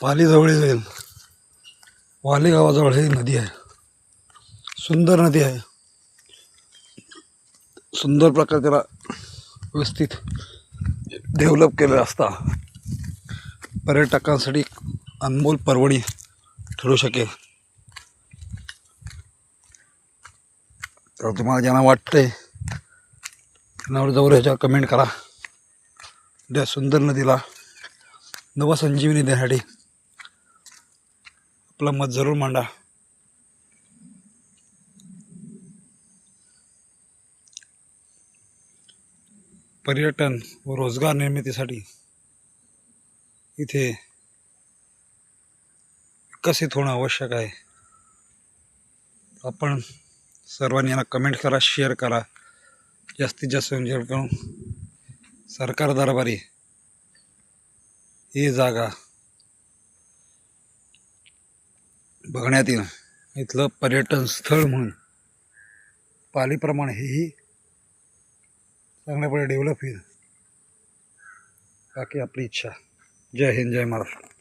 पालीजवळ जाईल. वाली गावाजवळ ही नदी आहे. सुंदर नदी आहे. सुंदर प्रकारे त्याला व्यवस्थित डेव्हलप केलेलं असता पर्यटकांसाठी अनमोल पर्वणी ठरू शकेल. तर तुम्हाला ज्यांना वाटतंय त्यांना जवळ ह्याच्यावर कमेंट करा. त्या सुंदर नदीला नवसंजीवनी देण्यासाठी आपलं मत जरूर मांडा. पर्यटन व रोजगार निर्मितीसाठी इथे विकसित होणं आवश्यक आहे. आपण सर्वांनी यांना कमेंट करा, शेअर करा. जास्तीत जास्त करून सरकार दरबारी ही जागा बघण्यात येईल. इथलं पर्यटन स्थळ म्हणून पालीप्रमाणे हेही चांगल्यापणे डेव्हलप होईल. बाकी आपली इच्छा. जय हिंद, जय महाराष्ट्र.